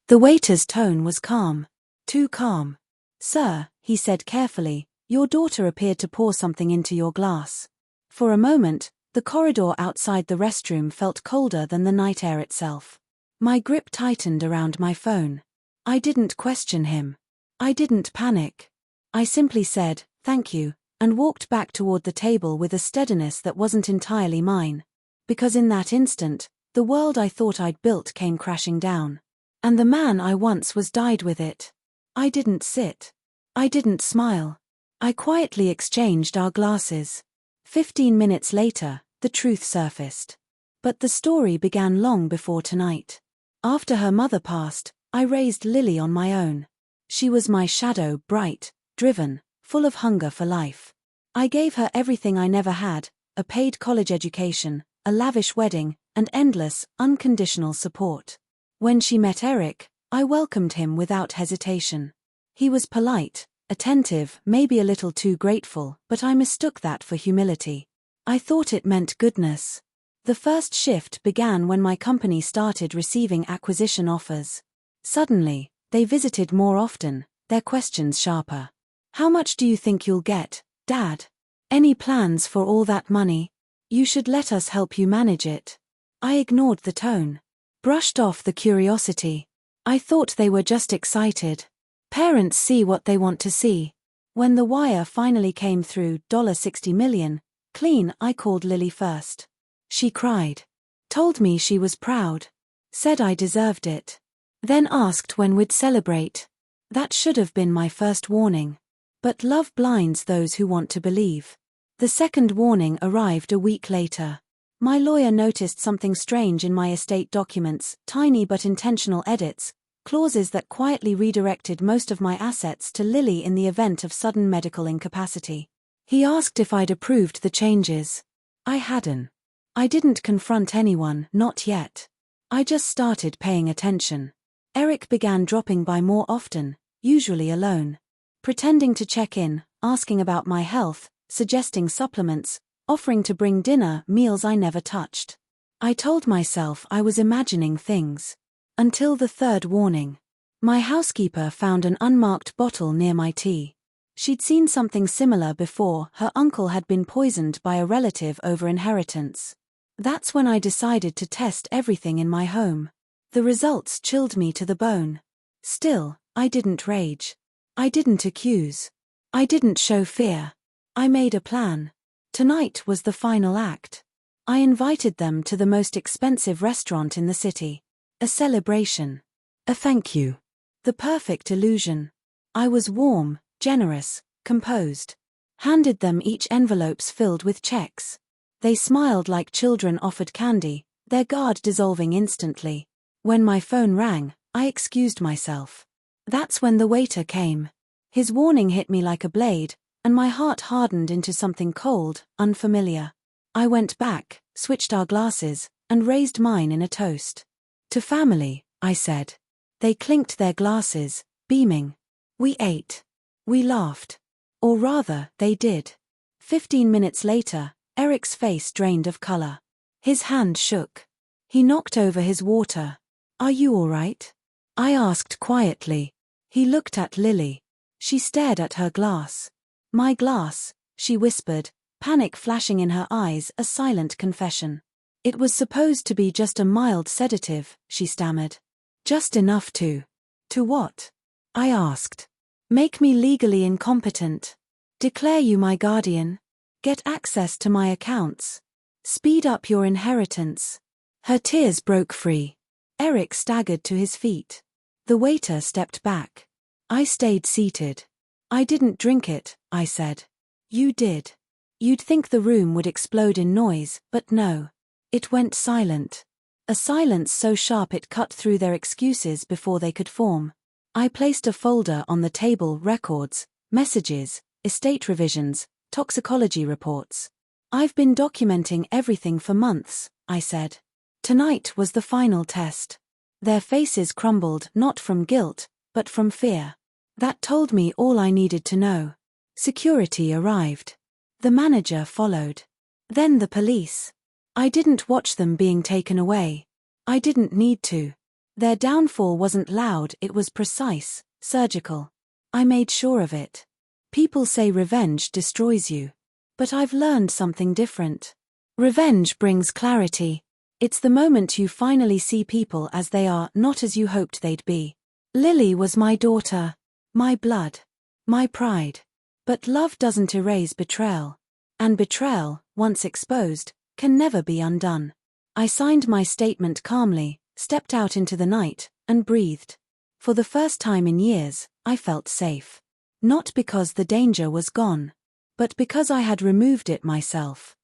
The waiter's tone was calm. Too calm. "Sir," he said carefully, "your daughter appeared to pour something into your glass." For a moment, the corridor outside the restroom felt colder than the night air itself. My grip tightened around my phone. I didn't question him. I didn't panic. I simply said, "Thank you," and walked back toward the table with a steadiness that wasn't entirely mine. Because in that instant, the world I thought I'd built came crashing down. And the man I once was died with it. I didn't sit. I didn't smile. I quietly exchanged our glasses. 15 minutes later, the truth surfaced. But the story began long before tonight. After her mother passed, I raised Lily on my own. She was my shadow, bright, driven, full of hunger for life. I gave her everything I never had: a paid college education, a lavish wedding, and endless, unconditional support. When she met Eric, I welcomed him without hesitation. He was polite, attentive, maybe a little too grateful, but I mistook that for humility. I thought it meant goodness. The first shift began when my company started receiving acquisition offers. Suddenly, they visited more often, their questions sharper. "How much do you think you'll get, Dad? Any plans for all that money? You should let us help you manage it." I ignored the tone. Brushed off the curiosity. I thought they were just excited. Parents see what they want to see. When the wire finally came through, $60 million, clean, I called Lily first. She cried. Told me she was proud. Said I deserved it. Then asked when we'd celebrate. That should have been my first warning. But love blinds those who want to believe. The second warning arrived a week later. My lawyer noticed something strange in my estate documents: tiny but intentional edits, clauses that quietly redirected most of my assets to Lily in the event of sudden medical incapacity. He asked if I'd approved the changes. I hadn't. I didn't confront anyone, not yet. I just started paying attention. Eric began dropping by more often, usually alone. Pretending to check in, asking about my health, suggesting supplements, offering to bring dinner, meals I never touched. I told myself I was imagining things. Until the third warning. My housekeeper found an unmarked bottle near my tea. She'd seen something similar before. Her uncle had been poisoned by a relative over inheritance. That's when I decided to test everything in my home. The results chilled me to the bone. Still, I didn't rage. I didn't accuse. I didn't show fear. I made a plan. Tonight was the final act. I invited them to the most expensive restaurant in the city. A celebration. A thank you. The perfect illusion. I was warm, generous, composed. Handed them each envelopes filled with checks. They smiled like children offered candy, their guard dissolving instantly. When my phone rang, I excused myself. That's when the waiter came. His warning hit me like a blade, and my heart hardened into something cold, unfamiliar. I went back, switched our glasses, and raised mine in a toast. "To family," I said. They clinked their glasses, beaming. We ate. We laughed. Or rather, they did. 15 minutes later, Eric's face drained of color. His hand shook. He knocked over his water. "Are you all right?" I asked quietly. He looked at Lily. She stared at her glass. "My glass," she whispered, panic flashing in her eyes, a silent confession. "It was supposed to be just a mild sedative," she stammered. "Just enough to." "To what?" I asked. "Make me legally incompetent. Declare you my guardian. Get access to my accounts. Speed up your inheritance." Her tears broke free. Eric staggered to his feet. The waiter stepped back. I stayed seated. "I didn't drink it," I said. "You did. You'd think the room would explode in noise, but no. It went silent. A silence so sharp it cut through their excuses before they could form. I placed a folder on the table: records, messages, estate revisions, toxicology reports. "I've been documenting everything for months," I said. Tonight was the final test. Their faces crumbled, not from guilt, but from fear. That told me all I needed to know. Security arrived. The manager followed. Then the police. I didn't watch them being taken away. I didn't need to. Their downfall wasn't loud, it was precise, surgical. I made sure of it. People say revenge destroys you. But I've learned something different. Revenge brings clarity. It's the moment you finally see people as they are, not as you hoped they'd be. Lily was my daughter. My blood. My pride. But love doesn't erase betrayal. And betrayal, once exposed, can never be undone. I signed my statement calmly, stepped out into the night, and breathed. For the first time in years, I felt safe. Not because the danger was gone, but because I had removed it myself.